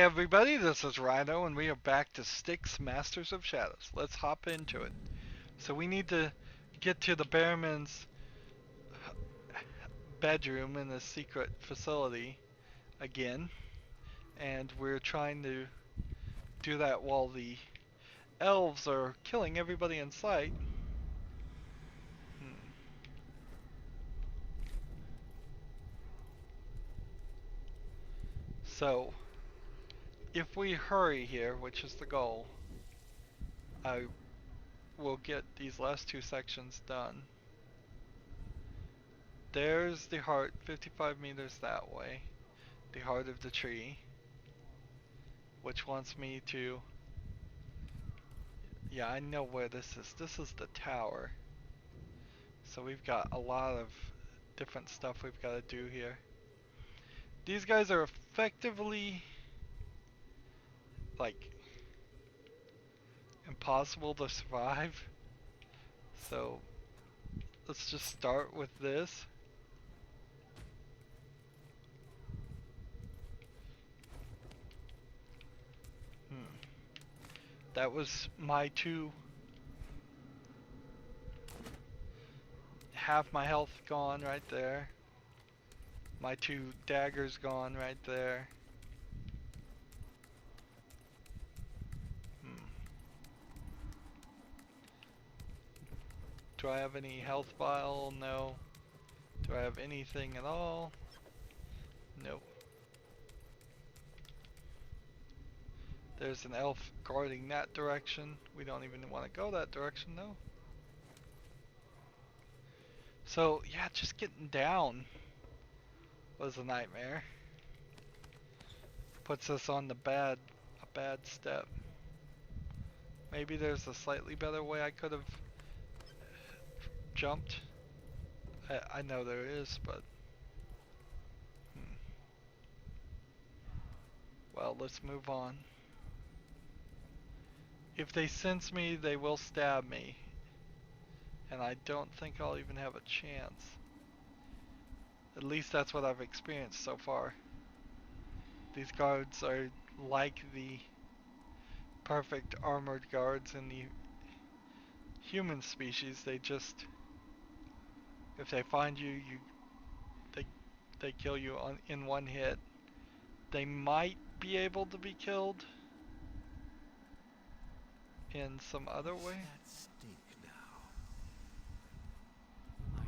everybody, this is Rydo, and we are back to Styx, Masters of Shadows. Let's hop into it. So we need to get to the Bearman's bedroom in the secret facility again, and we're trying to do that while the elves are killing everybody in sight. Hmm. So, if we hurry here, which is the goal, I will get these last two sections done. There's the heart, 55 meters that way. The heart of the tree, which wants me to... Yeah, I know where this is. This is the tower. So we've got a lot of different stuff we've got to do here. These guys are effectively, like, impossible to survive. So let's just start with this. That was my half my health gone right there. My two daggers gone right there. Do I have any health vial? No. Do I have anything at all? Nope. There's an elf guarding that direction. We don't even want to go that direction though. So yeah, just getting down was a nightmare. Puts us on a bad step. Maybe there's a slightly better way I could have jumped. I know there is, but well, let's move on. If they sense me, they will stab me. And I don't think I'll even have a chance. At least that's what I've experienced so far. These guards are like the perfect armored guards in the human species. They just, if they find you, they kill you in one hit. They might be able to be killed in some other way.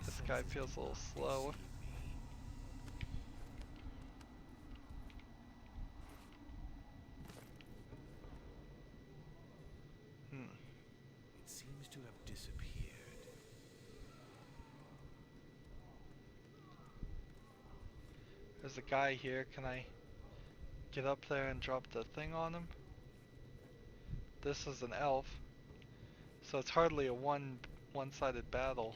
This guy feels a little slow. It seems to have disappeared. There's a guy here. Can I get up there and drop the thing on him? This is an elf, so it's hardly a one-sided battle.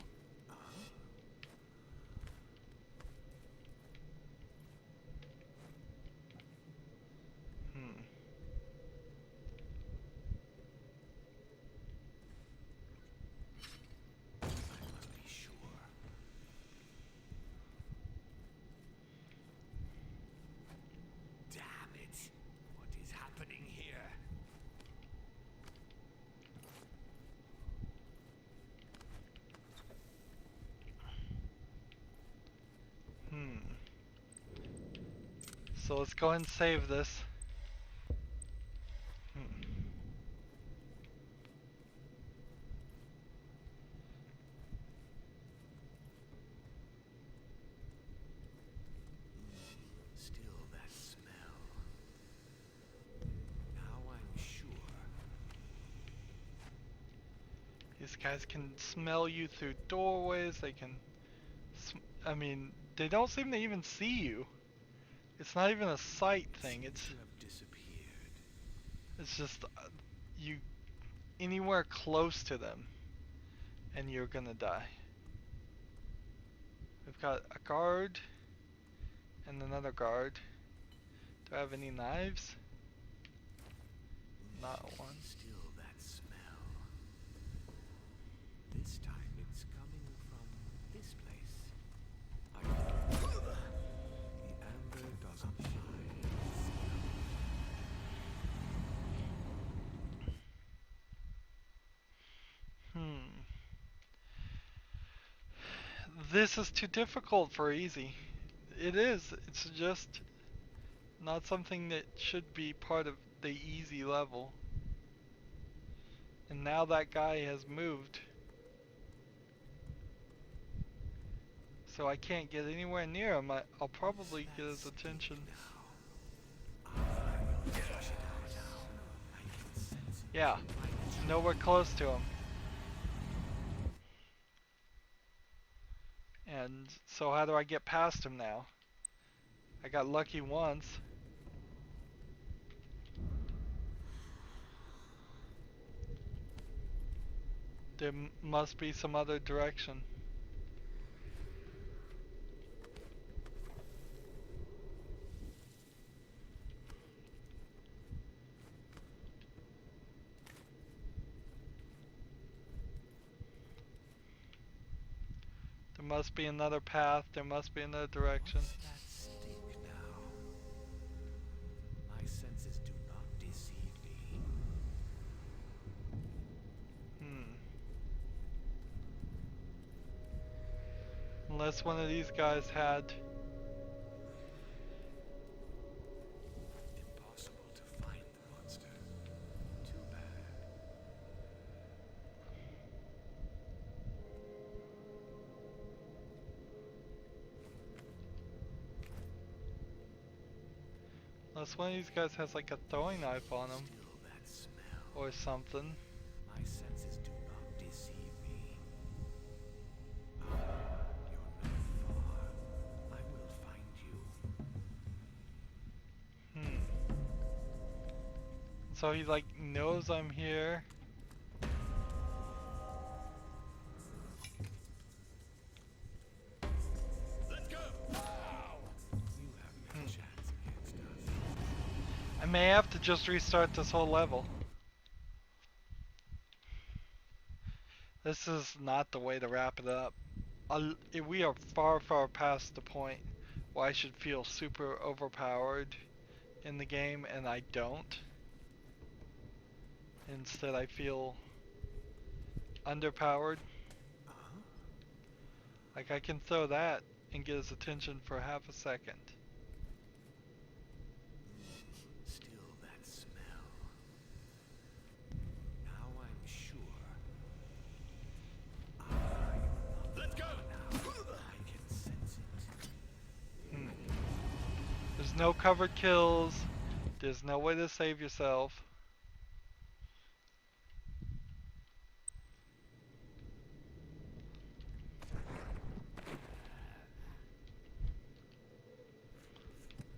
So let's go ahead and save this. Still that smell. Now I'm sure. These guys can smell you through doorways. They can, I mean, they don't seem to even see you. It's not even a sight thing. It's just you anywhere close to them and you're gonna die. We've got a guard and another guard. Do I have any knives? Not one. Still that smell. This time it's coming from this place. The amber doesn't shine. This is too difficult for easy. It is. It's just not something that should be part of the easy level. And now that guy has moved. So I can't get anywhere near him. I'll Is probably get that his stick attention. now? I will flush it out now. I can sense it Yeah, by the tree nowhere of close life. to him. And so how do I get past him now? I got lucky once. There must be some other direction. There must be another path. There must be another direction. What's that stick now? My senses do not deceive me. Hmm. Unless one of these guys had. Impossible to find the monster. Too bad. Unless one of these guys has like a throwing knife on him. Still that smell. Or something. My senses do not deceive me. Ah, you're not far. I will find you. Hmm. So he like knows I'm here. Let's go! You have no chance against us. I may have to just restart this whole level. This is not the way to wrap it up. We are far, far past the point where I should feel super overpowered in the game, and I don't. Instead, I feel underpowered. Uh-huh. Like I can throw that and get his attention for half a second. Still that smell. Now I'm sure. Ah, you're not Let's go! Now. I can sense it. Hmm. There's no covered kills. There's no way to save yourself.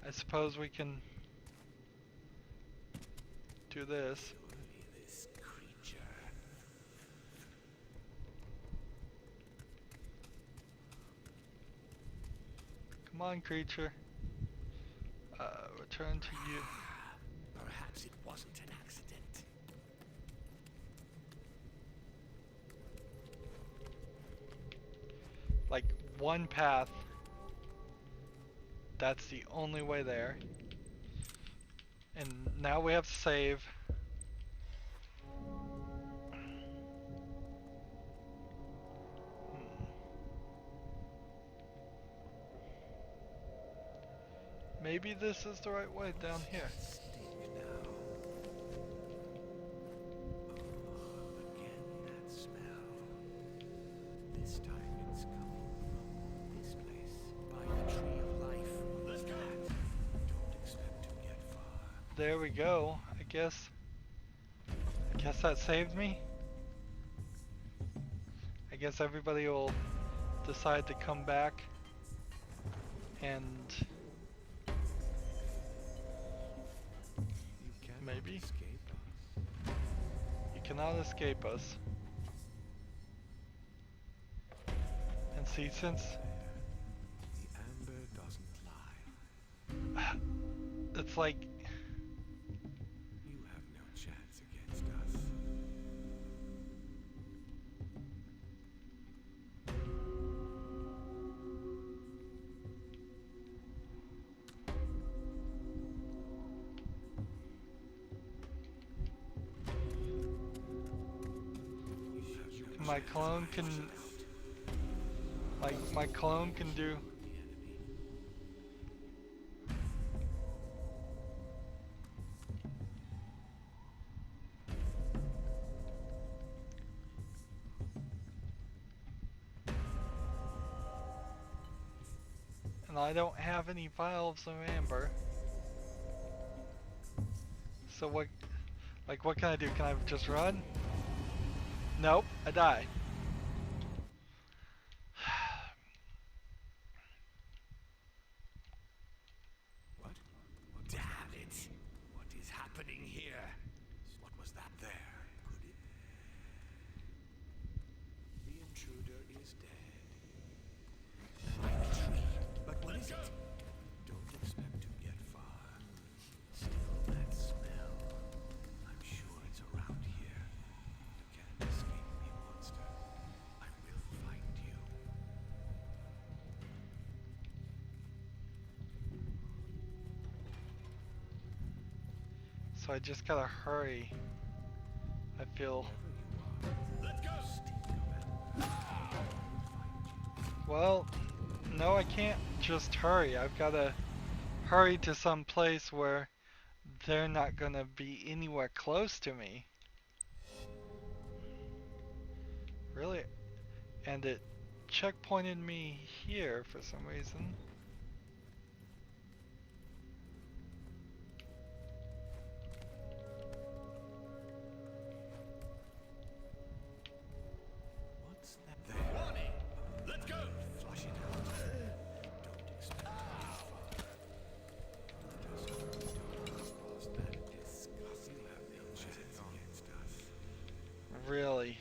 I suppose we can do this. Surely this creature. Come on, creature. Return to you. Perhaps it wasn't an accident. Like one path. That's the only way there. And now we have to save. Maybe this is the right way down here. Stick now. Oh, again that smell. This time it's coming from this place. By the tree of life. Let's go! Don't expect to get far. There we go. I guess that saved me. I guess everybody will decide to come back and You cannot maybe escape us. you cannot escape us. And see, since The amber doesn't lie. it's like You have no chance against us. You have no my chance clone against can us. My clone can do. The enemy. And I don't have any vials of amber. So what, like what can I do? Can I just run? Nope, I die. What? Damn it! What is happening here? What was that there? Could it? The intruder is dead. By the tree. But what is it? Don't expect to get far. Still that smell. I'm sure it's around here. You can't escape me, monster. I will find you. So I just gotta hurry. I feel. Let's go. Well, no, I can't just hurry. I've gotta hurry to some place where they're not gonna be anywhere close to me. Really? And it checkpointed me here for some reason. What's that there? Warning! Let's go! Flush it out. Don't expect to get far. Just cross that disgusting inches against us. Really?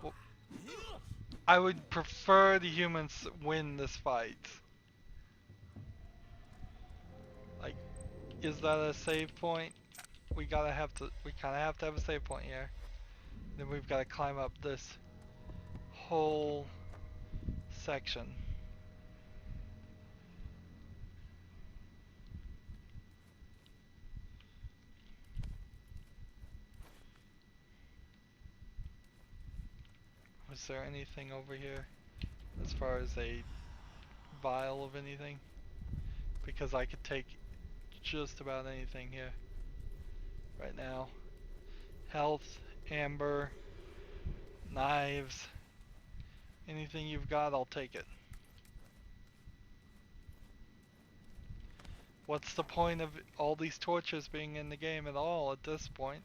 Well, I would prefer the humans win this fight. Like, is that a save point? We kinda have to have a save point here. Then we've gotta climb up this whole section. Was there anything over here as far as a vial of anything? Because I could take just about anything here right now. Health, amber, knives, anything you've got, I'll take it. What's the point of all these torches being in the game at all at this point?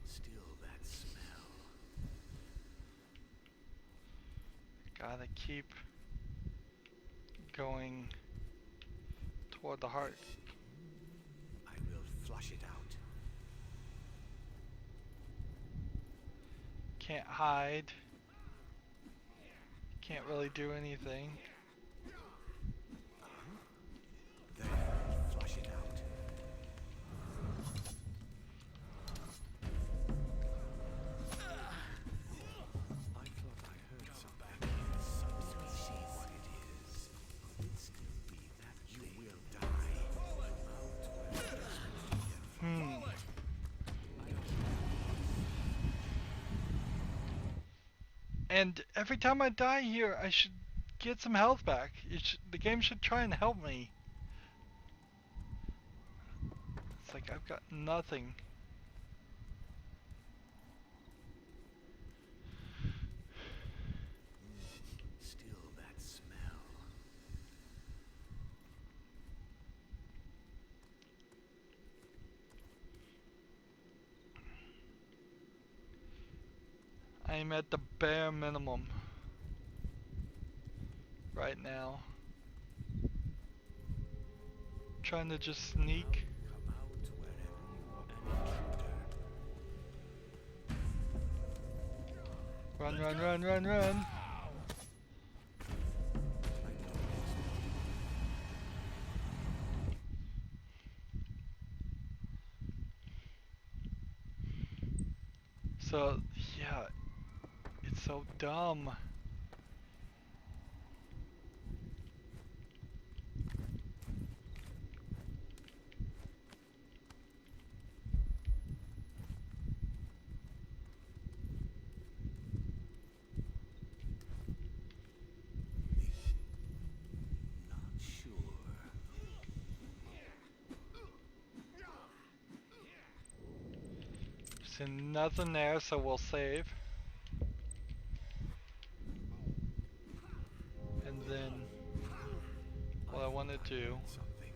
Still that smell. Gotta keep going toward the heart. I will flush it out. Can't hide. Can't really do anything. There, flush it out. I thought I heard something. Some species. What it is. Could it still be that you will die? And every time I die here, I should get some health back. The game should try and help me. It's like I've got nothing. Still that smell. I'm at the bare minimum right now. Trying to just sneak. Come Run, run, run, run, run. So, yeah, it's so dumb. Not sure. There's nothing there, so we'll save. And then what I want to do Something.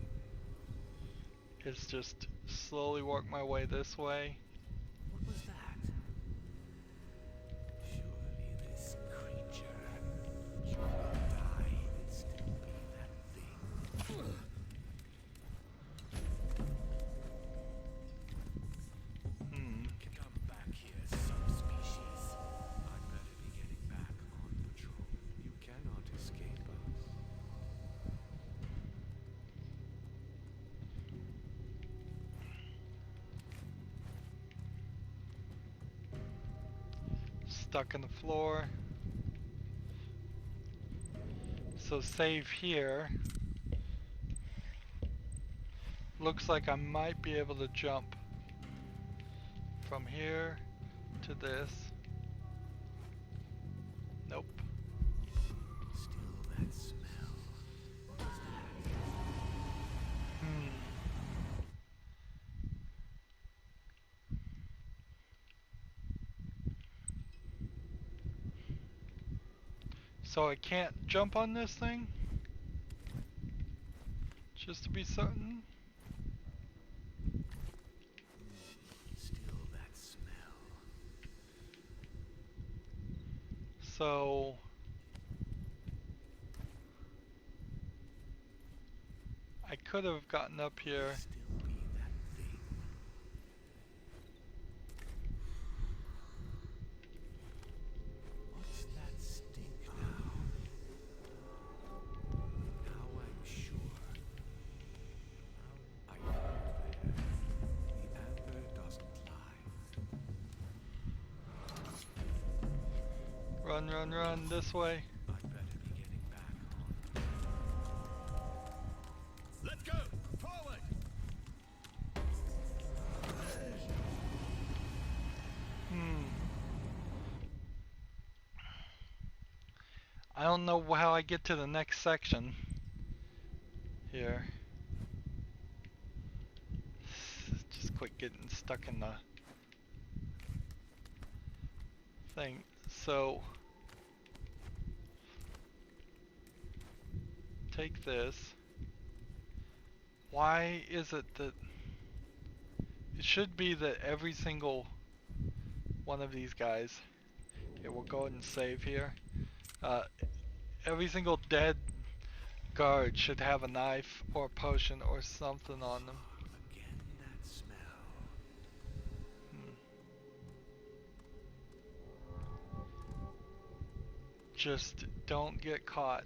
is just slowly work my way this way. What was that? Surely this creature. You will die and still be that thing. Come back here, subspecies. I'd better be getting back on patrol. You cannot escape us. Stuck in the floor. So save here. Looks like I might be able to jump from here to this. Nope. Still that smell. What was that? So I can't jump on this thing? Just to be certain? Still that smell. So I could have gotten up here. Still be that thing. What's that stink now? Now I'm sure. I know there. The amber doesn't lie. Run, run, run this way. I'd better be getting back on. Let's go! Forward! I don't know how I get to the next section here. Just quit getting stuck in the thing. So take this. Why is it that it should be that every single one of these guys, okay, we'll go ahead and save here. Every single dead guard should have a knife or a potion or something on them. Again that smell. Just don't get caught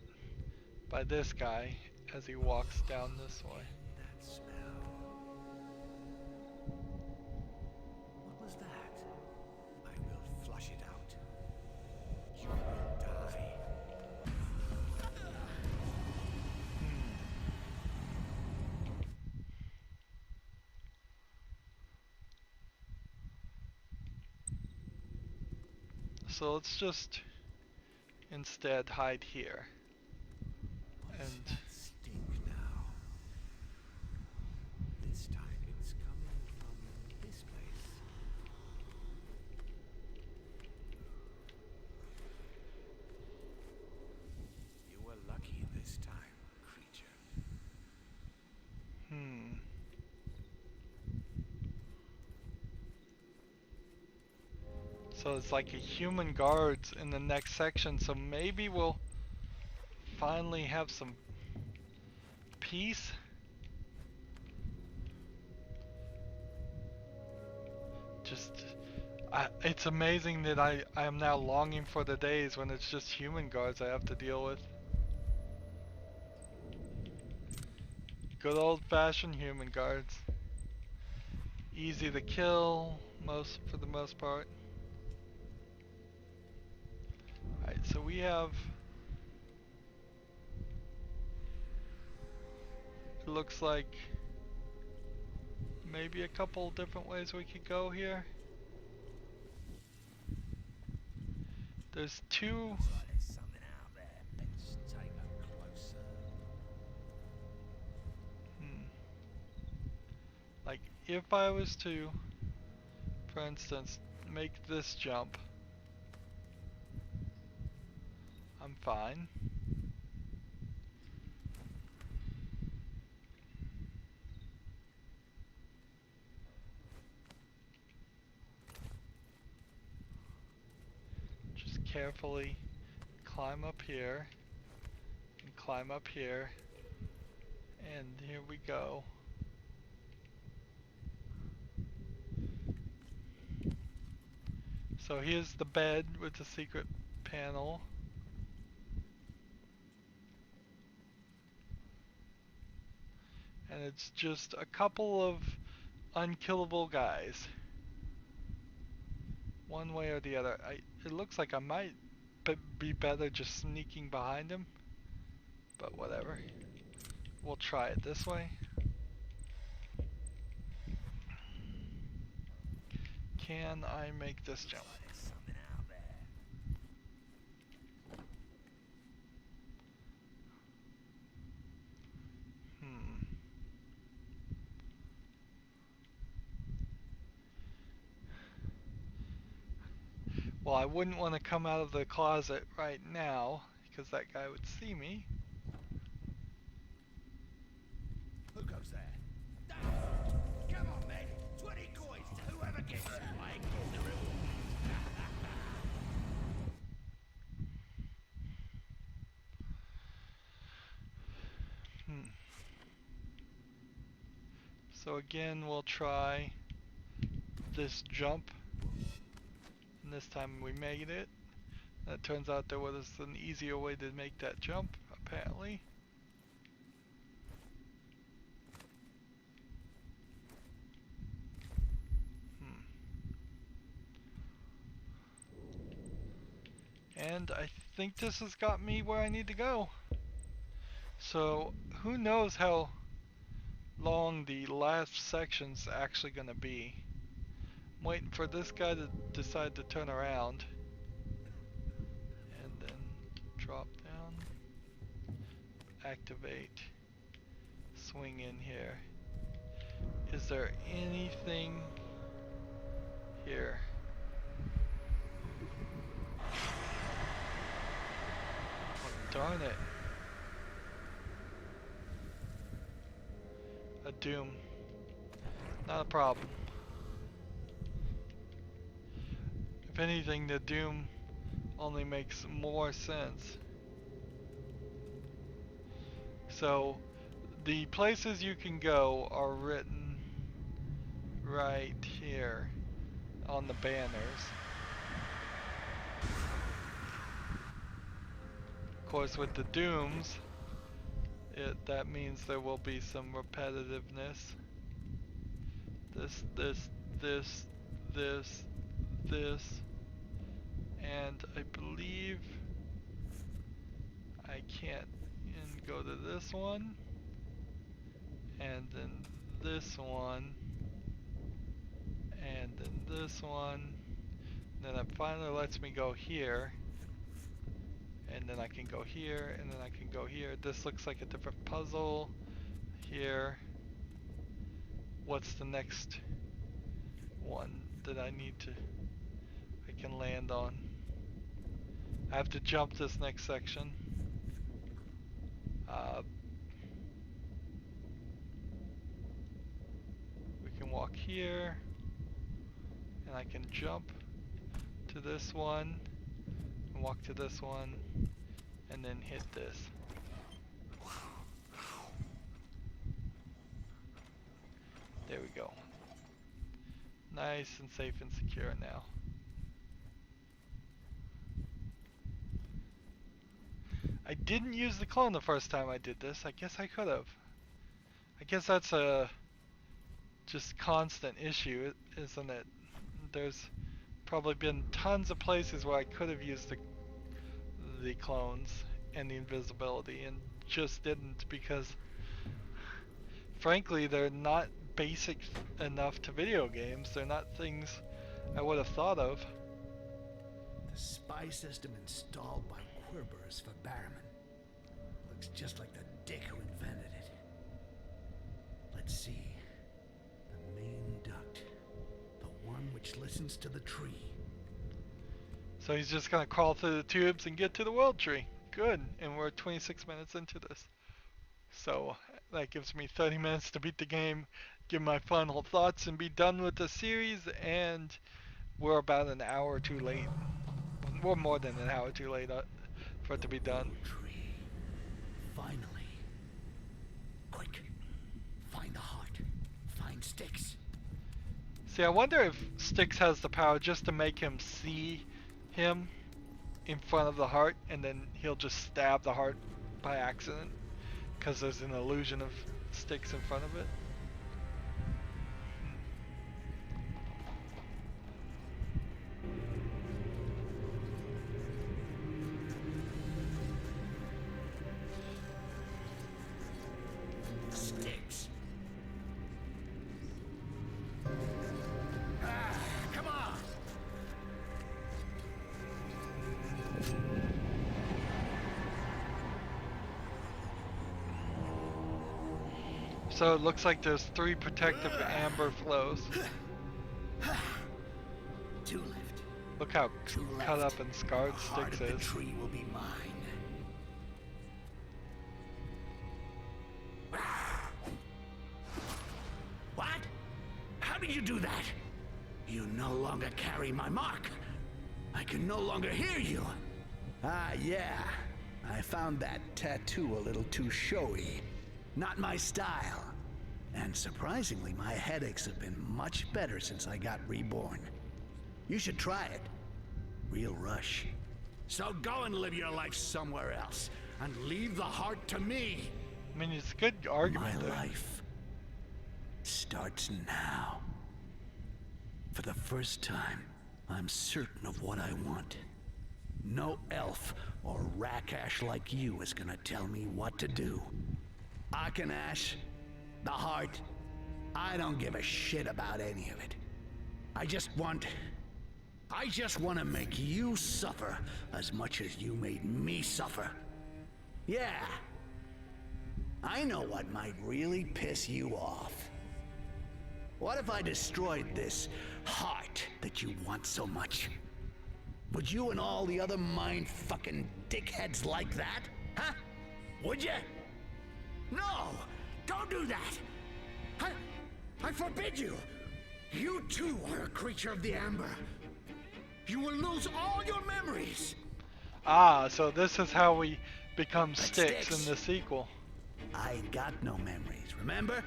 by this guy as he walks down this way. That smell. What was that? I will flush it out. You will die. So let's just instead hide here. What's And that stink now? This time it's coming from this place. You were lucky this time, creature. So it's like a human guards in the next section, so maybe we'll finally have some peace. Just It's amazing that I am now longing for the days when it's just human guards I have to deal with. Good old-fashioned human guards. Easy to kill, for the most part. Alright, so we have, it looks like maybe a couple different ways we could go here. There's two. Looks like there's something out there. Let's take a closer. Like if I was to, for instance, make this jump, I'm fine. Just carefully climb up here and climb up here, and here we go. So here's the bed with the secret panel. And it's just a couple of unkillable guys. One way or the other. It looks like I might be better just sneaking behind him. But whatever. We'll try it this way. Can I make this jump? Looks like there's something out there. Well, I wouldn't want to come out of the closet right now, because that guy would see me. Who goes there? Come on, men. 20 coins to whoever gets it. I ain't getting the reward. So again, we'll try this jump. And this time we made it. And it turns out there was an easier way to make that jump, apparently. And I think this has got me where I need to go. So who knows how long the last section's actually gonna be. I'm waiting for this guy to decide to turn around. And then drop down. Activate. Swing in here. Is there anything here? Oh, darn it. A doom. Not a problem. If anything, the doom only makes more sense. So, the places you can go are written right here on the banners. Of course, with the dooms, that means there will be some repetitiveness. This, and I believe I can't go to this one, and then this one, and then this one, and then it finally lets me go here, and then I can go here, and then I can go here. This looks like a different puzzle here. What's the next one that I can land on? I have to jump this next section. We can walk here, and I can jump to this one, and walk to this one, and then hit this. There we go. Nice and safe and secure now. I didn't use the clone the first time I did this. I guess I could have. I guess that's a just constant issue, isn't it? There's probably been tons of places where I could have used the clones and the invisibility and just didn't because frankly they're not basic enough to video games. They're not things I would have thought of. The spy system installed by Querber's for Barrowman. Looks just like the dick who invented it. Let's see. The main duct. The one which listens to the tree. So he's just gonna crawl through the tubes and get to the world tree. Good, and we're 26 minutes into this. So that gives me 30 minutes to beat the game, give my final thoughts, and be done with the series. And we're about an hour too late. We're more than an hour too late for it to be done. Tree. Finally. Quick. Find the heart. Find Styx. See, I wonder if Styx has the power just to make him see him in front of the heart, and then he'll just stab the heart by accident because there's an illusion of Styx in front of it. Styx. Come on. So it looks like there's 3 protective amber flows. 2 left. Look how 2 left. cut up and scarred The heart Styx of the is. tree will be mine. What? How did you do that? You no longer carry my mark. I can no longer hear you. Ah, yeah. I found that tattoo a little too showy. Not my style. And surprisingly, my headaches have been much better since I got reborn. You should try it. Real rush. So go and live your life somewhere else, and leave the heart to me. I mean, it's a good argument My there. life starts now. For the first time, I'm certain of what I want. No elf or Rakash like you is gonna tell me what to do. Akenash, the heart, I don't give a shit about any of it. I just want to make you suffer as much as you made me suffer. Yeah. I know what might really piss you off. What if I destroyed this heart that you want so much? Would you and all the other mind-fucking dickheads like that? Huh? Would you? No! Don't do that! I forbid you! You too are a creature of the Amber. You will lose all your memories! Ah, so this is how we become Like Styx Styx. in the sequel. I ain't got no memories, remember?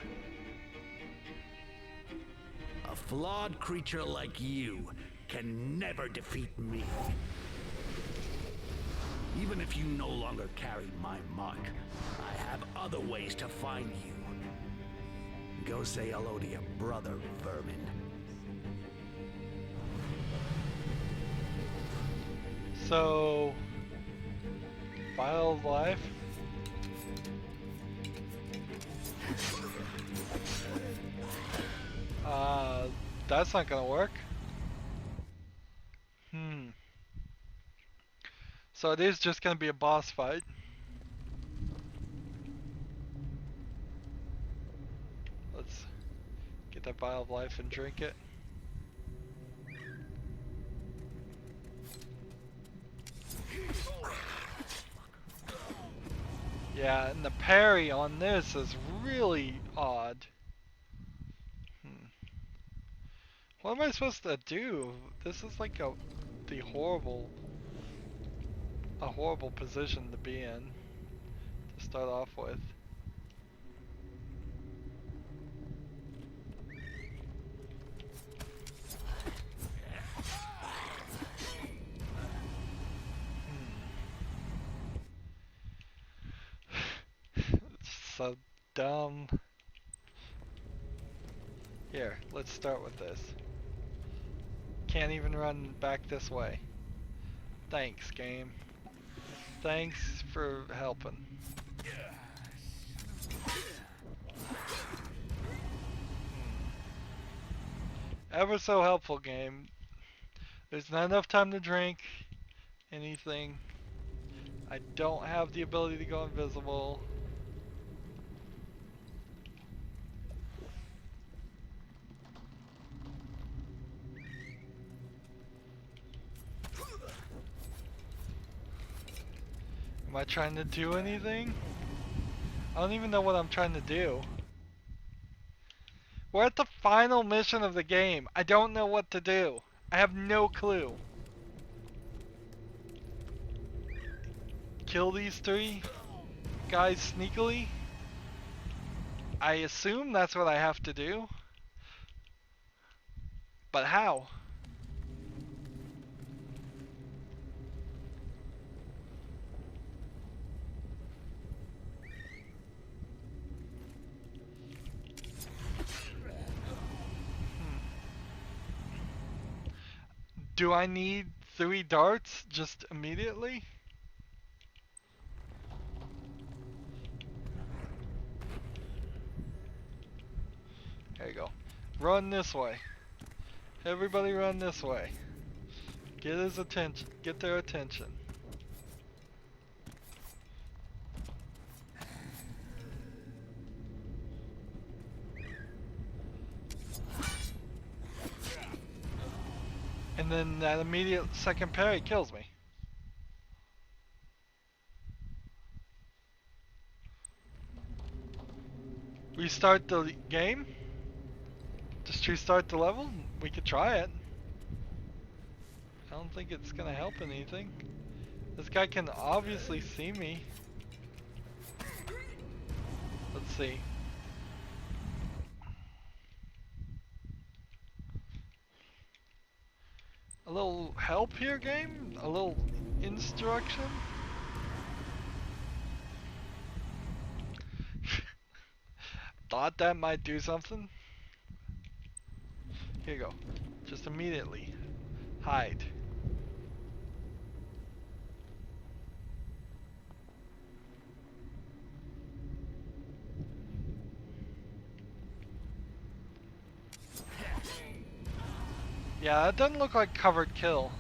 A flawed creature like you can never defeat me. Even if you no longer carry my mark, I have other ways to find you. Go say hello to your brother, vermin. So, Vial of Life. That's not gonna work. So it is just gonna be a boss fight. Let's get that Vial of Life and drink it. Yeah, and the parry on this is really odd. What am I supposed to do? This is like a horrible position to be in to start off with. so dumb. Here, let's start with this. Can't even run back this way. Thanks, game. Thanks for helping. Ever so helpful, game. There's not enough time to drink anything. I don't have the ability to go invisible. Am I trying to do anything? I don't even know what I'm trying to do. We're at the final mission of the game. I don't know what to do. I have no clue. Kill these 3 guys sneakily? I assume that's what I have to do. But how? Do I need 3 darts just immediately? There you go. Run this way. Everybody run this way. Get his attention. Get their attention. And then that immediate second parry kills me. Restart the game? Just restart the level? We could try it. I don't think it's gonna help anything. This guy can obviously see me. Let's see. A little help here, game? A little instruction? Thought that might do something. Here you go. Just immediately. Hide. Yeah, that doesn't look like covered kill.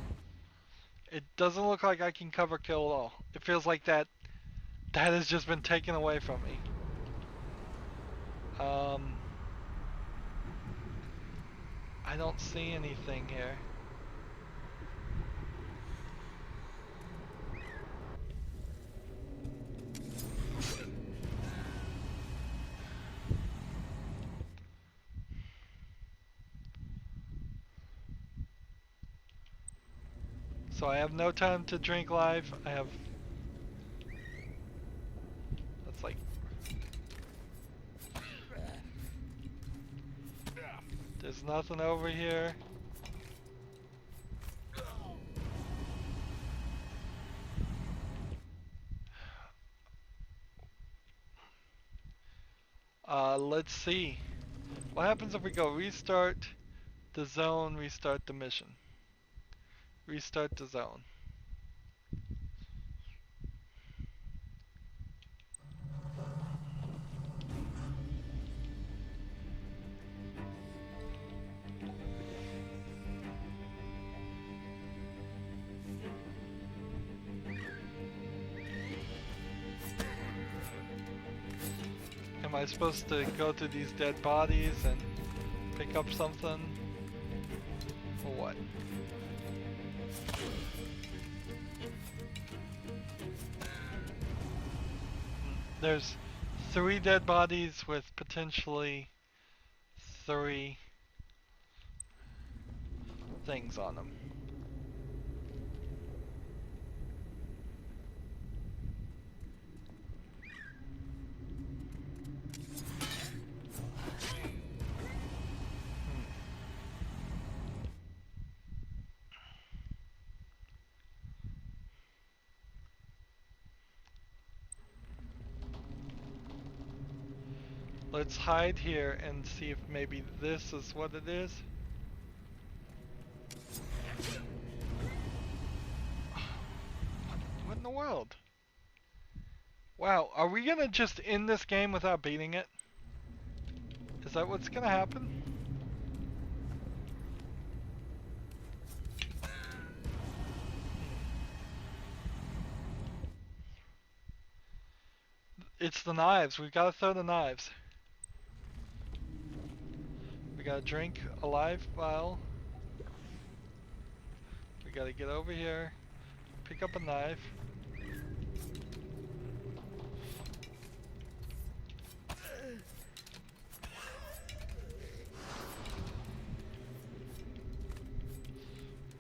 It doesn't look like I can cover kill at all. It feels like that has just been taken away from me. I don't see anything here. So I have no time to drink live. I have... That's like... There's nothing over here. Let's see. What happens if we go restart the zone, restart the mission? Restart the zone. Am I supposed to go to these dead bodies and pick up something? Or what? There's 3 dead bodies with potentially 3 things on them. Let's hide here and see if maybe this is what it is. What in the world? Wow, are we gonna just end this game without beating it? Is that what's gonna happen? It's the knives. We've gotta throw the knives. We gotta drink a live vial. We gotta get over here, pick up a knife.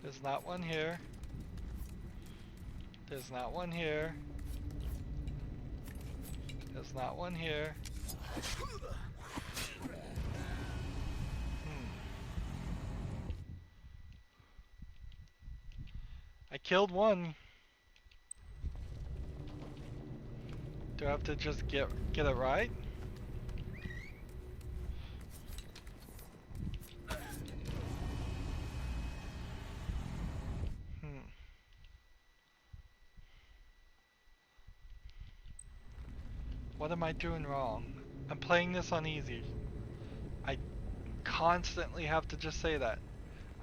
There's not one here. There's not one here. There's not one here. I killed one. Do I have to just get it right? What am I doing wrong? I'm playing this on easy. I constantly have to just say that.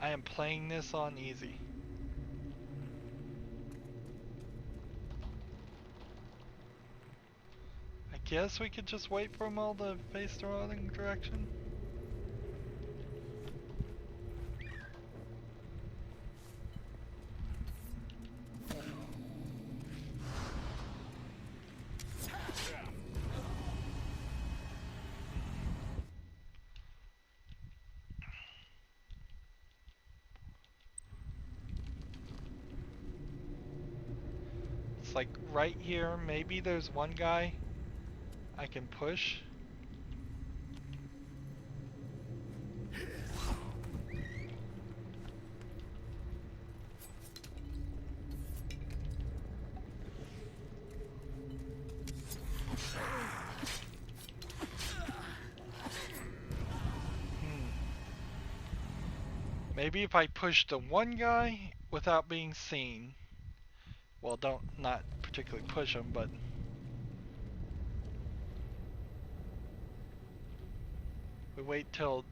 I am playing this on easy. I guess we could just wait for them all to face the wrong direction. It's like right here, maybe there's one guy I can push. Maybe if I push the one guy without being seen. Well, not particularly push him, but we wait till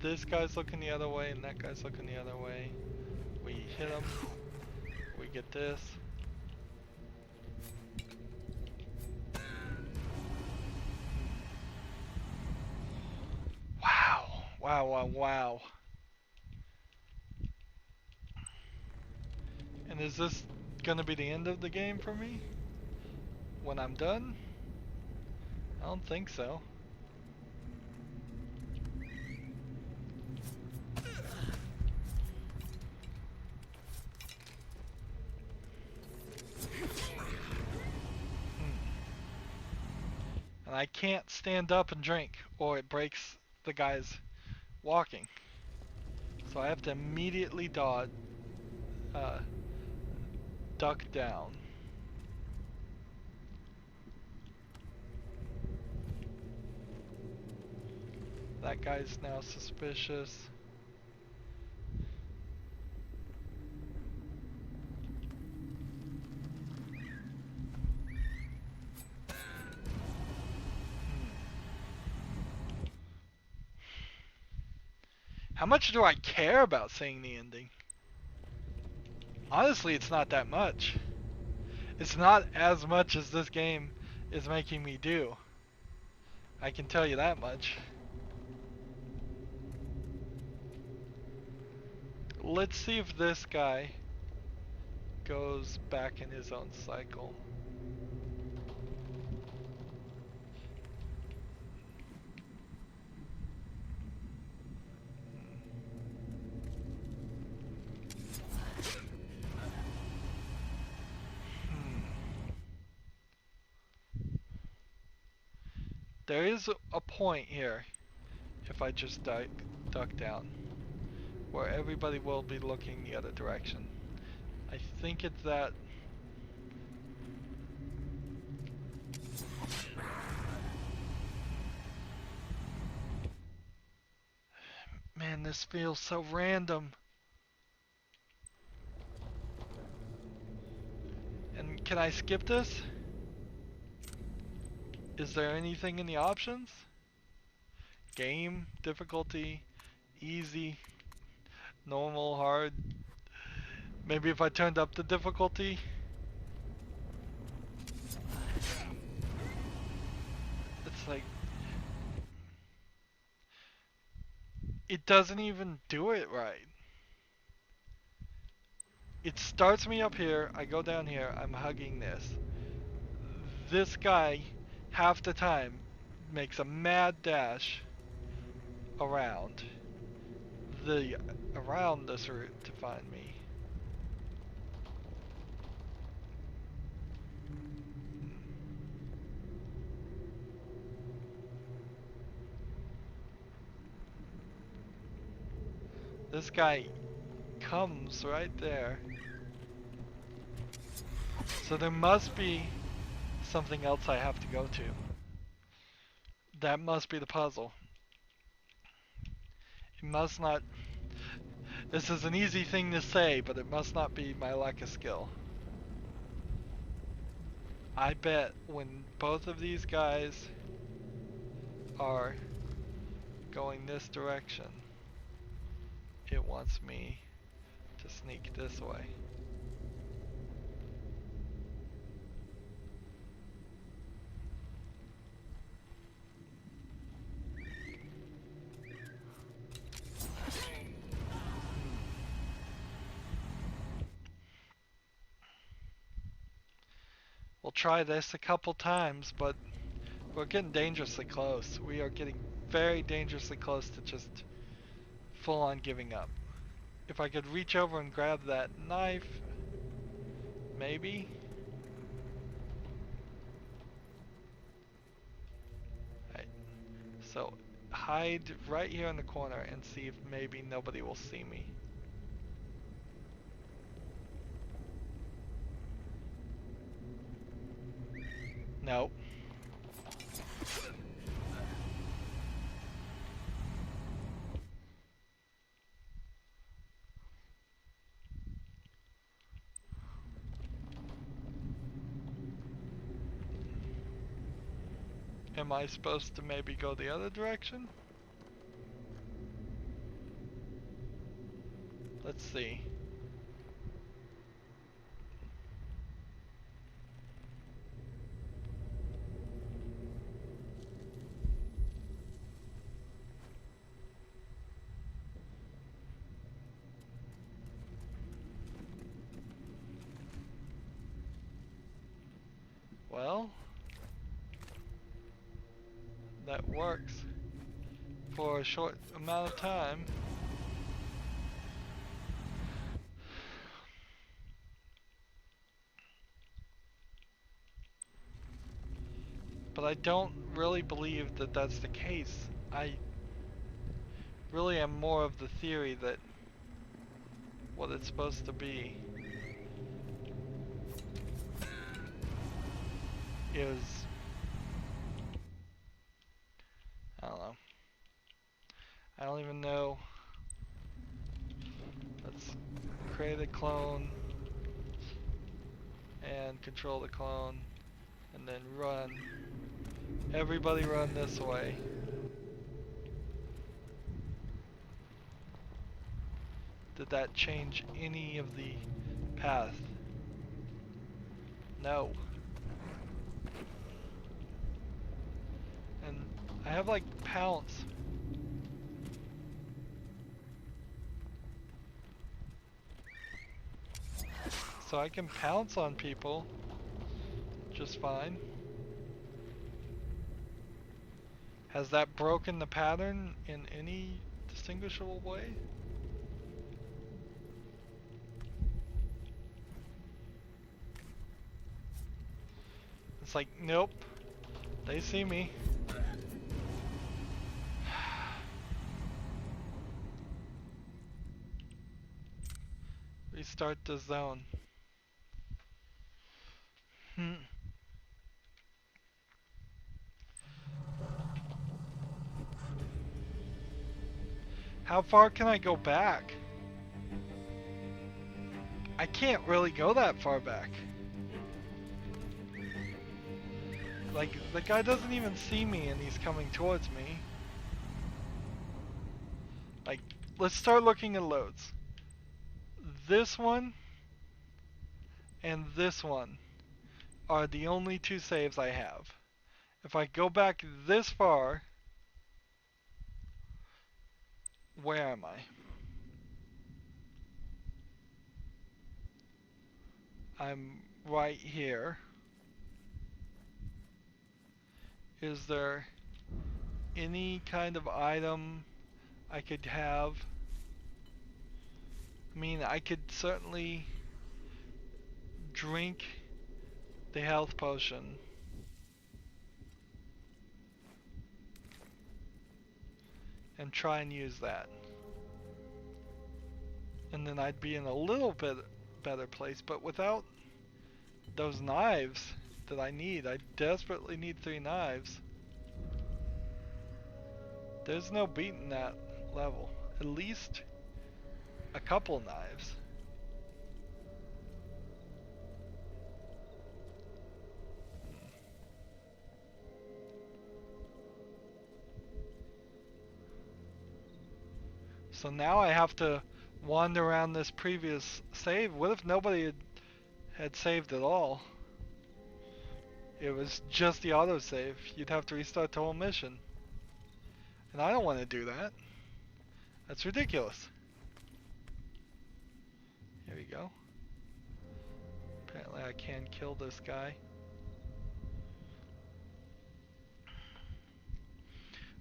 this guy's looking the other way and that guy's looking the other way. We hit him. We get this. Wow. Wow, wow, wow. And is this gonna be the end of the game for me? When I'm done? I don't think so. And I can't stand up and drink, or it breaks the guy's walking. So I have to immediately duck down. That guy's now suspicious. How much do I care about saying the ending? Honestly, it's not that much. It's not as much as this game is making me do. I can tell you that much. Let's see if this guy goes back in his own cycle. There is a point here, if I just duck down, where everybody will be looking the other direction. I think it's that. Man, this feels so random. And can I skip this? Is there anything in the options? Game, difficulty, easy, normal, hard. Maybe if I turned up the difficulty? It's like, it doesn't even do it right. It starts me up here, I go down here, I'm hugging this. This guy, half the time, makes a mad dash around the around this route to find me. This guy comes right there. So there must be something else I have to go to. That must be the puzzle. It must not. This is an easy thing to say, but it must not be my lack of skill. I bet when both of these guys are going this direction, it wants me to sneak this way. We'll try this a couple times, but we're getting dangerously close. We are getting very dangerously close to just full on giving up. If I could reach over and grab that knife, maybe. Right. So hide right here in the corner and see if maybe nobody will see me. No. Am I supposed to maybe go the other direction? Let's see. Well, that works for a short amount of time. But I don't really believe that that's the case. I really am more of the theory that what it's supposed to be is, I don't know. I don't even know. Let's create a clone and control the clone and then run. Everybody run this way. Did that change any of the path? No. And I have like pounce. So I can pounce on people just fine. Has that broken the pattern in any distinguishable way? It's like, nope. They see me. Restart the zone. How far can I go back? I can't really go that far back. Like, the guy doesn't even see me and he's coming towards me. Like, let's start looking at loads. This one and this one are the only two saves I have. If I go back this far, where am I? I'm right here. Is there any kind of item I could have? I mean, I could certainly drink the health potion. And try and use that. And then I'd be in a little bit better place, but without those knives that I need, I desperately need 3 knives. There's no beating that level. At least a couple knives. So now I have to wander around this previous save. What if nobody had saved at all? It was just the autosave. You'd have to restart the whole mission. And I don't want to do that. That's ridiculous. Here we go. Apparently I can kill this guy.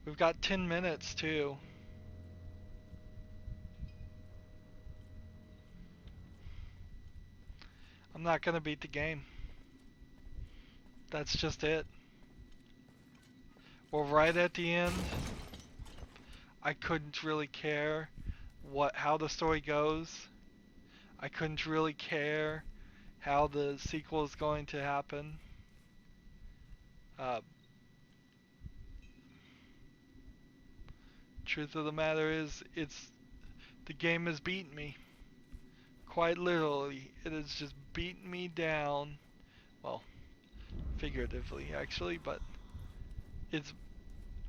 We've got 10 minutes too. I'm not gonna beat the game. That's just it. We're right at the end. I couldn't really care how the story goes. I couldn't really care how the sequel is going to happen. Truth of the matter is, the game has beaten me. Quite literally, it has just beaten me down. Well, figuratively actually, but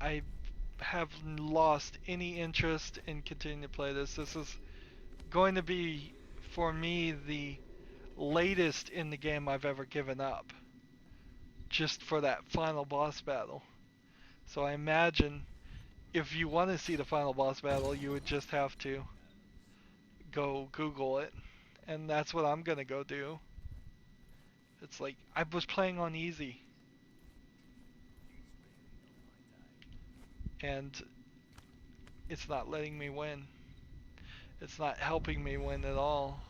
I have lost any interest in continuing to play this. This is going to be, for me, the latest in the game I've ever given up. Just for that final boss battle. So I imagine if you want to see the final boss battle, you would just have to go Google it. And that's what I'm gonna go do. It's like, I was playing on easy. And it's not letting me win. It's not helping me win at all.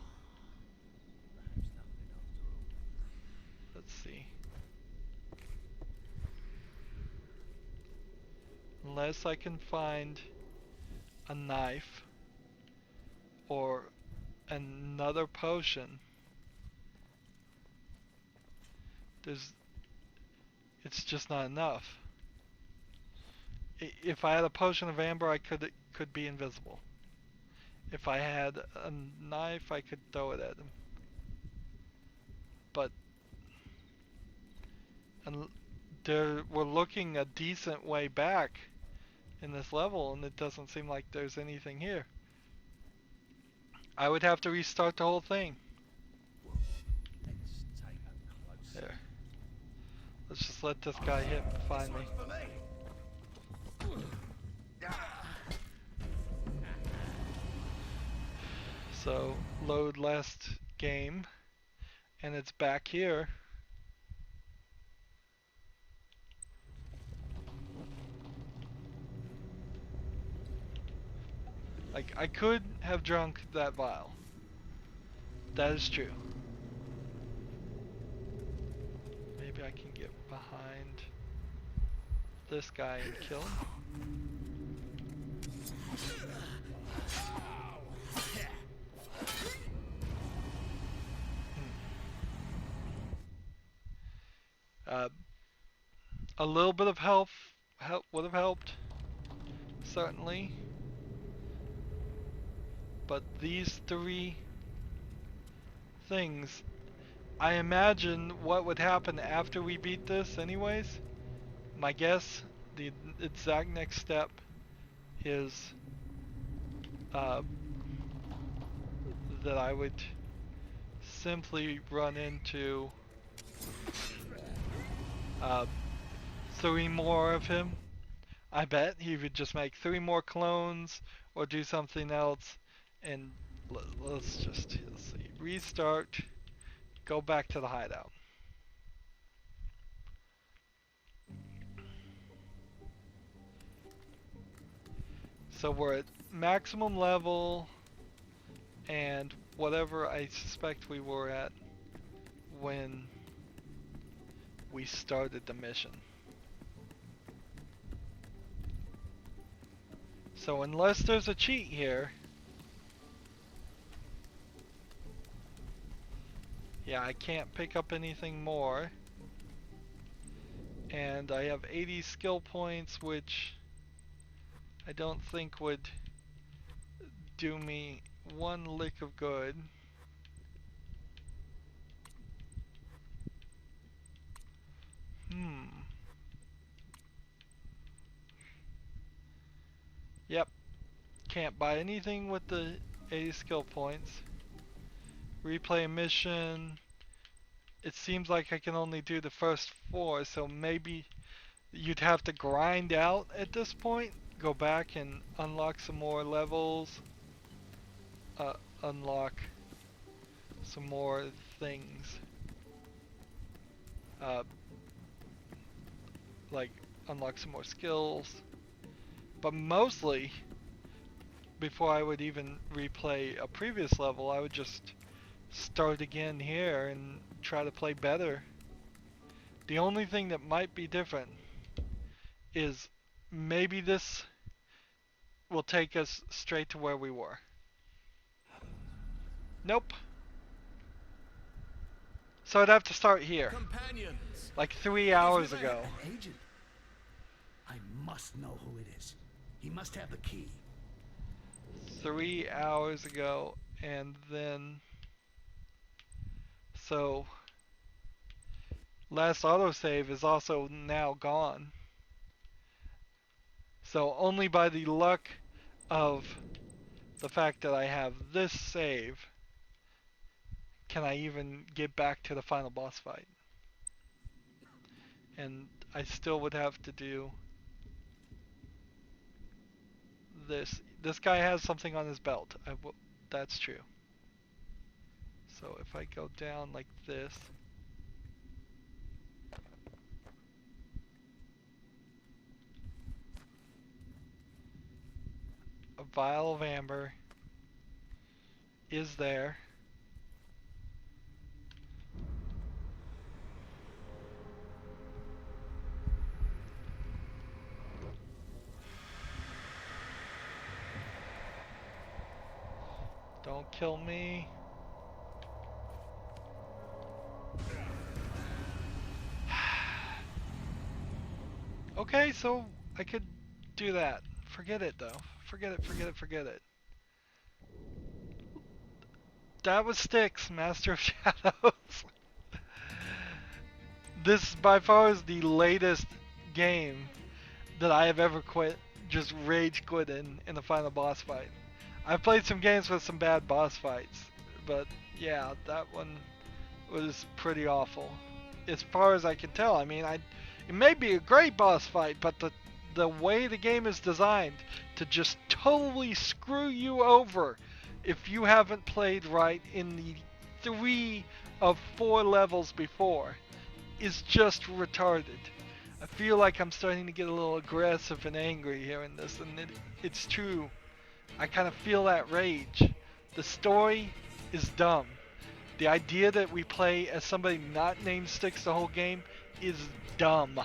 Let's see. Unless I can find a knife or another potion, it's just not enough. If I had a potion of amber, I could be invisible. If I had a knife, I could throw it at him. But we're looking a decent way back in this level, and it doesn't seem like there's anything here. I would have to restart the whole thing. There. Let's just let this guy find me. So, load last game, and it's back here. Like, I could have drunk that vial. That is true. Maybe I can get behind this guy and kill him. A little bit of help would have helped, certainly. But these three things, I imagine what would happen after we beat this anyways. My guess, the exact next step is uh, that I would simply run into uh, three more of him. I bet he would just make three more clones or do something else. And let's see, restart, go back to the hideout. So we're at maximum level and whatever I suspect we were at when we started the mission. So unless there's a cheat here, yeah, I can't pick up anything more. And I have 80 skill points, which I don't think would do me one lick of good. Yep, can't buy anything with the 80 skill points. Replay a mission. It seems like I can only do the first four, so maybe you'd have to grind out at this point. Go back and unlock some more levels. Unlock some more things. Uh, like unlock some more skills. But mostly, before I would even replay a previous level, I would just start again here and try to play better. The only thing that might be different is maybe this will take us straight to where we were. Nope. So I'd have to start here. Companions, Like 3 it is hours with ago. An agent. I must know who it is. He must have the key. 3 hours ago, and then so last autosave is also now gone. So only by the luck of the fact that I have this save can I even get back to the final boss fight. And I still would have to do this. This guy has something on his belt. That's true. So if I go down like this, a vial of amber is there. Don't kill me. Okay, so I could do that. Forget it though. Forget it, forget it, forget it. That was Styx, Master of Shadows. This by far is the latest game that I have ever quit, just rage quit in the final boss fight. I've played some games with some bad boss fights, but yeah, that one was pretty awful. As far as I can tell, I mean, it may be a great boss fight, but the way the game is designed to just totally screw you over if you haven't played right in the 3 of 4 levels before is just retarded. I feel like I'm starting to get a little aggressive and angry here in this, and it's true. I kind of feel that rage. The story is dumb. The idea that we play as somebody not named Styx the whole game is dumb.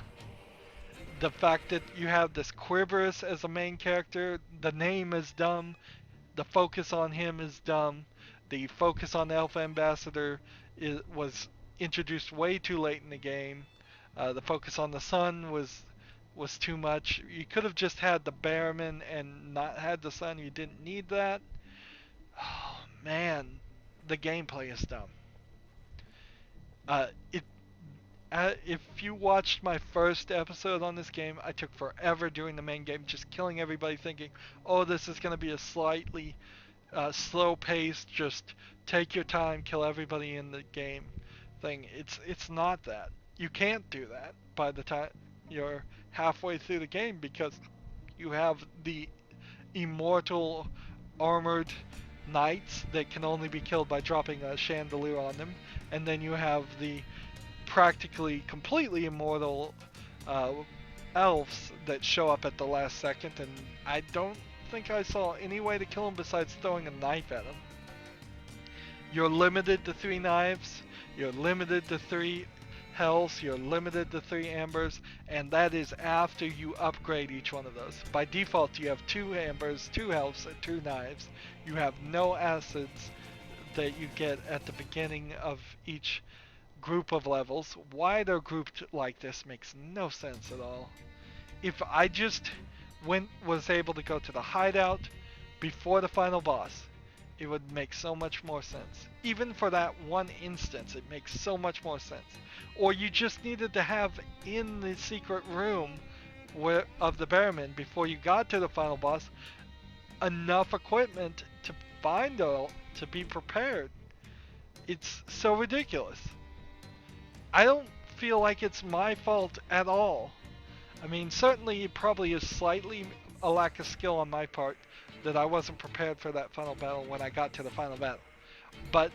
The fact that you have this Quiverus as a main character, the name is dumb. The focus on him is dumb. The focus on the Elf Ambassador was introduced way too late in the game. The focus on the sun was too much. You could have just had the Bearman and not had the sun. You didn't need that. man, the gameplay is dumb. It if you watched my first episode on this game, I took forever doing the main game, just killing everybody, thinking, "Oh, this is gonna be a slightly slow paced, just take your time, kill everybody in the game thing." It's not that. You can't do that by the time you're halfway through the game because you have the immortal armored knights that can only be killed by dropping a chandelier on them, and then you have the practically completely immortal uh, elves that show up at the last second, and I don't think I saw any way to kill them besides throwing a knife at them. You're limited to 3 knives, you're limited to 3 hells, you're limited to 3 ambers, and that is after you upgrade each one of those. By default, you have 2 ambers, 2 hells, and 2 knives. You have no acids that you get at the beginning of each group of levels. Why they're grouped like this makes no sense at all. If I just was able to go to the hideout before the final boss, it would make so much more sense. Even for that one instance, it makes so much more sense. Or you just needed to have in the secret room of the Bearman before you got to the final boss enough equipment to find all to be prepared. It's so ridiculous. I don't feel like it's my fault at all. I mean, certainly it probably is slightly a lack of skill on my part that I wasn't prepared for that final battle when I got to the final battle. But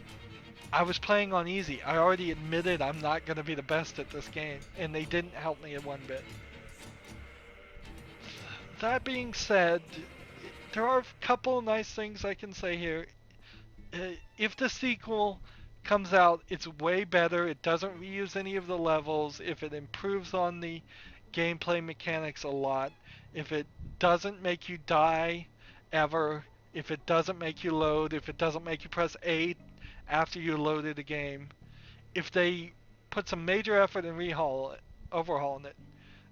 I was playing on easy. I already admitted I'm not going to be the best at this game, and they didn't help me one bit. That being said, there are a couple of nice things I can say here. If the sequel comes out, it's way better. It doesn't reuse any of the levels. If it improves on the gameplay mechanics a lot, if it doesn't make you die ever, if it doesn't make you load, if it doesn't make you press A after you loaded the game, if they put some major effort in overhauling it,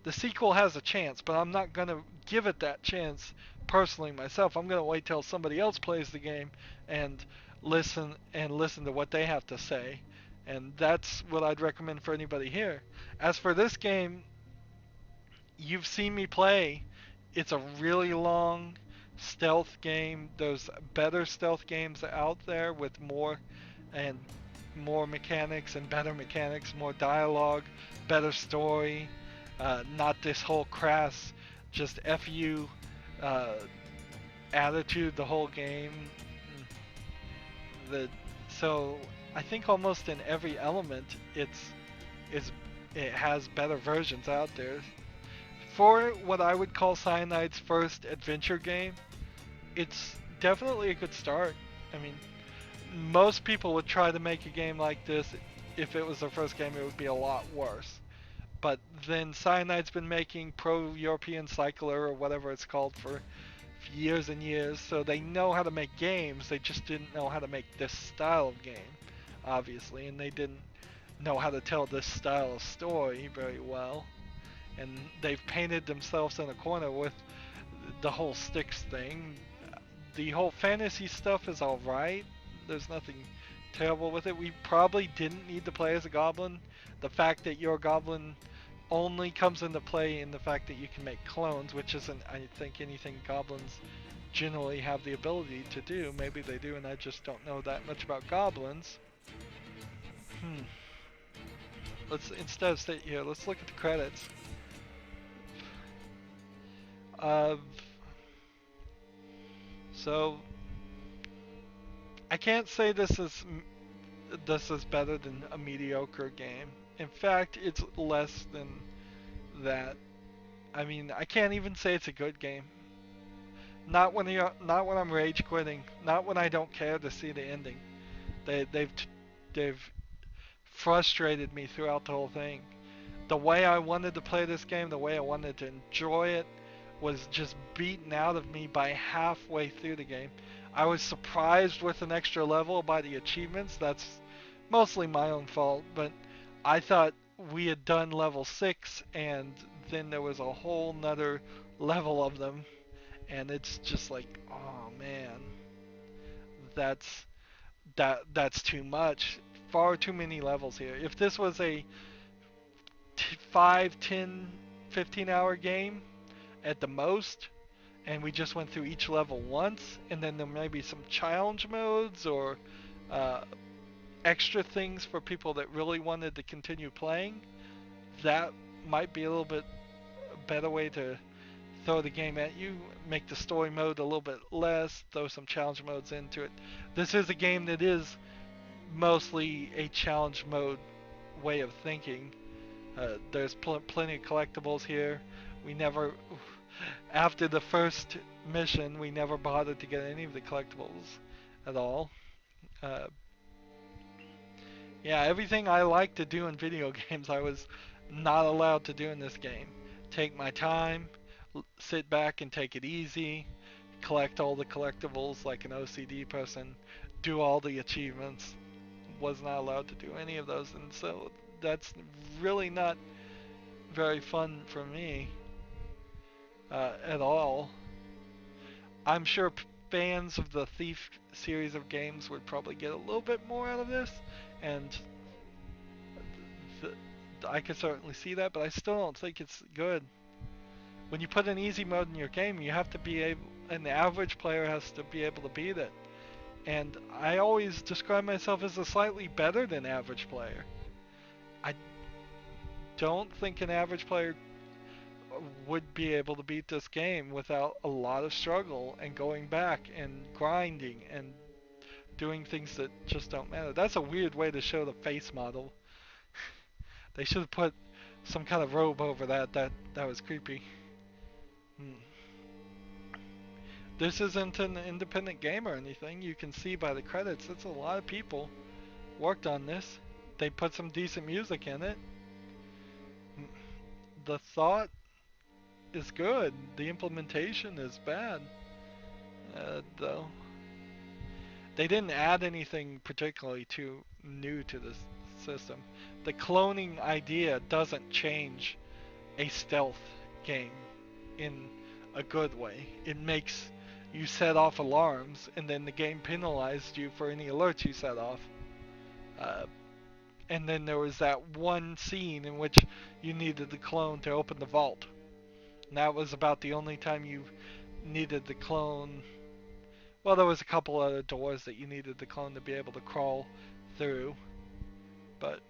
the sequel has a chance, but I'm not going to give it that chance personally myself. I'm going to wait till somebody else plays the game and listen to what they have to say. And that's what I'd recommend for anybody here. As for this game, you've seen me play. It's a really long stealth game. There's better stealth games out there with and more mechanics and better mechanics, more dialogue, better story, not this whole crass, just fu attitude the whole game. The so I think almost in every element it has better versions out there. For what I would call Cyanide's first adventure game, it's definitely a good start. I mean, most people would try to make a game like this. If it was their first game, it would be a lot worse. But then Cyanide's been making Pro-European Cycler or whatever it's called for years and years, so they know how to make games. They just didn't know how to make this style of game, obviously, and they didn't know how to tell this style of story very well. And they've painted themselves in a corner with the whole Styx thing. The whole fantasy stuff is alright. There's nothing terrible with it. We probably didn't need to play as a goblin. The fact that you're a goblin only comes into play in the fact that you can make clones, which isn't, I think, anything goblins generally have the ability to do. Maybe they do, and I just don't know that much about goblins. Let's, instead of stay here, let's look at the credits. So I can't say this is better than a mediocre game. In fact, it's less than that. I mean, I can't even say it's a good game. Not when I'm rage quitting. Not when I don't care to see the ending. They've frustrated me throughout the whole thing. The way I wanted to play this game, the way I wanted to enjoy it, was just beaten out of me by halfway through the game. I was surprised with an extra level by the achievements. That's mostly my own fault, but I thought we had done level 6 and then there was a whole nother level of them, and it's just like, oh man, that's that's too much. Far too many levels here. If this was a 5, 10, 15 hour game at the most, and we just went through each level once, and then there may be some challenge modes or uh, extra things for people that really wanted to continue playing, that might be a little bit better way to throw the game at you, make the story mode a little bit less, throw some challenge modes into it. This is a game that is mostly a challenge mode way of thinking. There's plenty of collectibles here. We never, after the first mission, we never bothered to get any of the collectibles at all. Uh, yeah, everything I like to do in video games, I was not allowed to do in this game. Take my time, sit back and take it easy, collect all the collectibles like an OCD person, do all the achievements. Was not allowed to do any of those, and so that's really not very fun for me at all. I'm sure fans of the Thief series of games would probably get a little bit more out of this, and th- I could certainly see that, but I still don't think it's good. When you put an easy mode in your game, you have to be able, an average player has to be able to beat it. And I always describe myself as a slightly better than average player. I don't think an average player would be able to beat this game without a lot of struggle and going back and grinding and doing things that just don't matter. That's a weird way to show the face model. They should have put some kind of robe over that. That was creepy. Hmm. This isn't an independent game or anything. You can see by the credits, it's a lot of people worked on this. They put some decent music in it. The thought is good. The implementation is bad, though. They didn't add anything particularly too new to this system. The cloning idea doesn't change a stealth game in a good way. It makes you set off alarms, and then the game penalized you for any alerts you set off. Uh, and then there was that one scene in which you needed the clone to open the vault. And that was about the only time you needed the clone. Well, there was a couple other doors that you needed the clone to be able to crawl through, but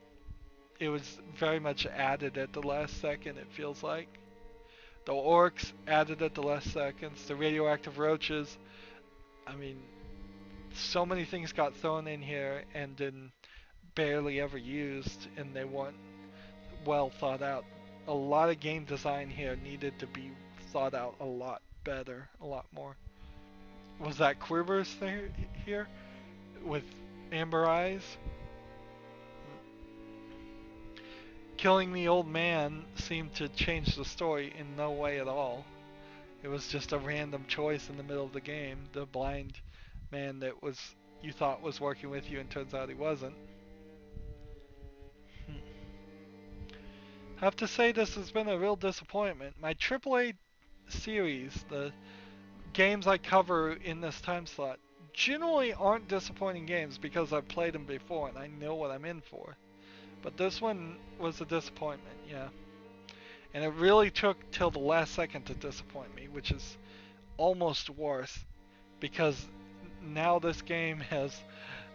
it was very much added at the last second, it feels like. The orcs added at the last seconds, the radioactive roaches. I mean, so many things got thrown in here and then barely ever used, and they weren't well thought out. A lot of game design here needed to be thought out a lot better, a lot more. Was that Quiver's here with amber eyes? Killing the old man seemed to change the story in no way at all. It was just a random choice in the middle of the game. The blind man that was you thought was working with you and turns out he wasn't. Have to say this has been a real disappointment. My AAA series, the games I cover in this time slot, generally aren't disappointing games because I've played them before and I know what I'm in for. But this one was a disappointment, yeah. And it really took till the last second to disappoint me, which is almost worse because now this game has,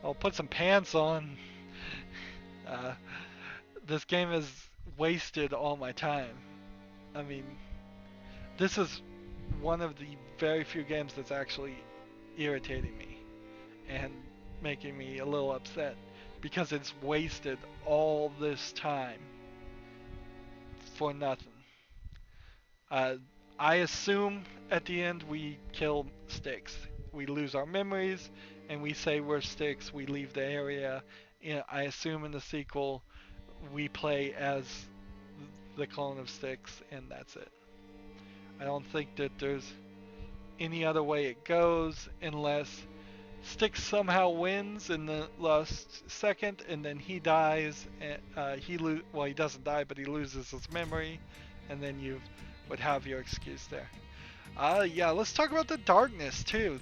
I'll put some pants on. Uh, this game has wasted all my time. I mean, this is one of the very few games that's actually irritating me and making me a little upset because it's wasted all this time for nothing. Uh, I assume at the end we kill Styx. We lose our memories and we say we're Styx. We leave the area. I assume in the sequel we play as the clone of Styx, and that's it. I don't think that there's any other way it goes unless Styx somehow wins in the last second, and then he dies. Well, he doesn't die, but he loses his memory, and then you would have your excuse there. Yeah, let's talk about the darkness too.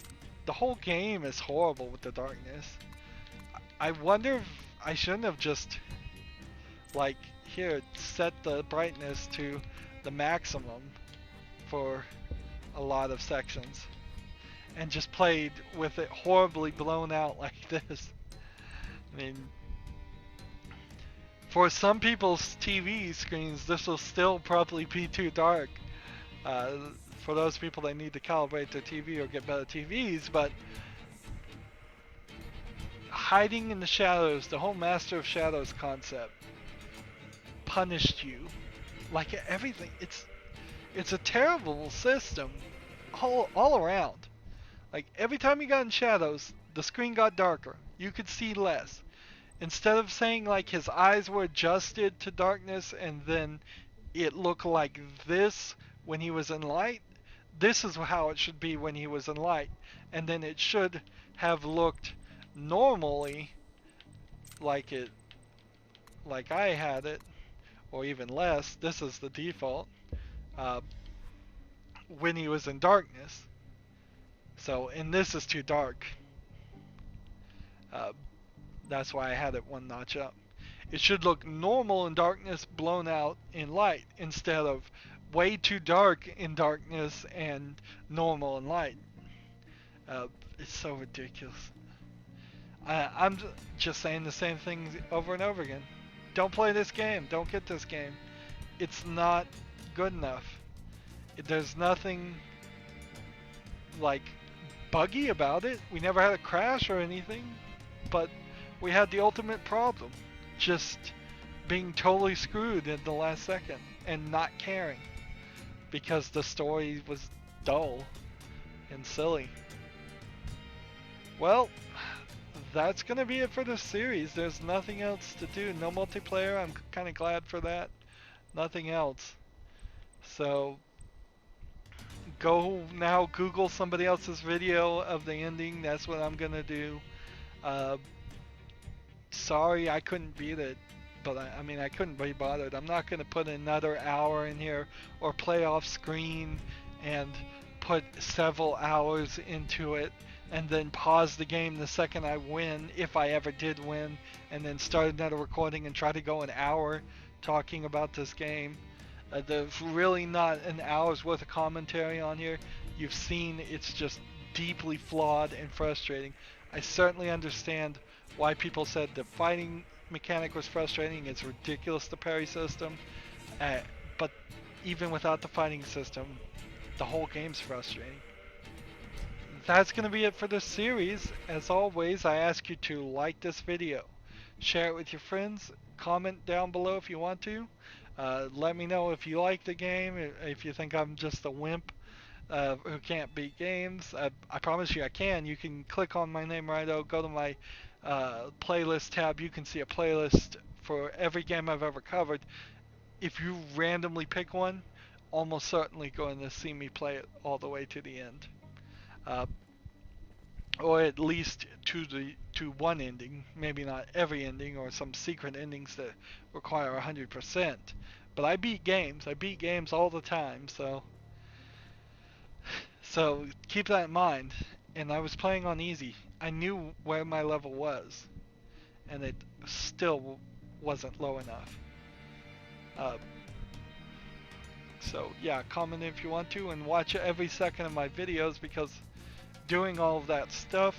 The whole game is horrible with the darkness. I wonder if I shouldn't have just, like, here, set the brightness to the maximum for a lot of sections and just played with it horribly blown out like this. I mean, for some people's TV screens, this will still probably be too dark. Uh, for those people, they need to calibrate their TV or get better TVs, but hiding in the shadows, the whole Master of Shadows concept, punished you like everything. It's a terrible system all around. Like every time you got in shadows, the screen got darker. You could see less. Instead of saying like his eyes were adjusted to darkness and then it looked like this when he was in light, this is how it should be when he was in light. And then it should have looked normally like I had it, or even less. This is the default uh, when he was in darkness. So, and this is too dark. Uh, that's why I had it one notch up. It should look normal in darkness, blown out in light, instead of way too dark in darkness and normal in light. It's so ridiculous. I'm just saying the same things over and over again. Don't play this game. Don't get this game. It's not good enough. There's nothing like buggy about it. We never had a crash or anything, but we had the ultimate problem. Just being totally screwed in the last second and not caring because the story was dull and silly. Well, that's gonna be it for this series. There's nothing else to do. No multiplayer. I'm kind of glad for that. Nothing else. So go now Google somebody else's video of the ending. That's what I'm gonna do. Uh, Sorry I couldn't beat it, but I mean I couldn't be bothered. I'm not gonna put another hour in here or play off screen and put several hours into it and then pause the game the second I win, if I ever did win, and then start another recording and try to go an hour talking about this game. There's really not an hour's worth of commentary on here. You've seen it's just deeply flawed and frustrating. I certainly understand why people said the fighting mechanic was frustrating. It's ridiculous, the parry system. But even without the fighting system, the whole game's frustrating. That's going to be it for this series. As always, I ask you to like this video, share it with your friends, comment down below if you want to. Let me know if you like the game, if you think I'm just a wimp who can't beat games. I promise you I can. You can click on my name, Rydo, go to my playlist tab. You can see a playlist for every game I've ever covered. If you randomly pick one, almost certainly going to see me play it all the way to the end. Or at least to one ending, maybe not every ending, or some secret endings that require 100%. But I beat games all the time, so keep that in mind. And I was playing on easy. I knew where my level was, and it still wasn't low enough. So yeah, comment if you want to, and watch every second of my videos, because doing all of that stuff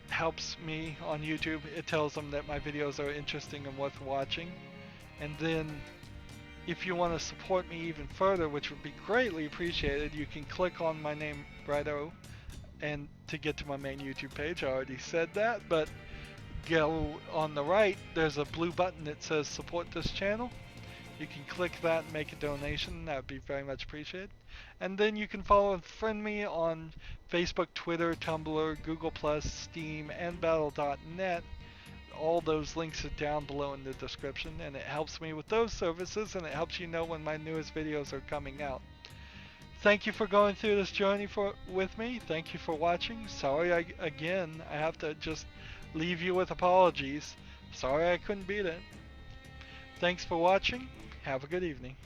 helps me on YouTube. It tells them that my videos are interesting and worth watching. And then if you want to support me even further, which would be greatly appreciated, you can click on my name, Rydo, and to get to my main YouTube page. I already said that, but go on the right, there's a blue button that says support this channel. You can click that and make a donation. That would be very much appreciated. And then you can follow and friend me on Facebook, Twitter, Tumblr, Google+, Steam, and Battle.net. All those links are down below in the description, and it helps me with those services, and it helps you know when my newest videos are coming out. Thank you for going through this journey with me. Thank you for watching. Sorry again, I have to just leave you with apologies. Sorry I couldn't beat it. Thanks for watching. Have a good evening.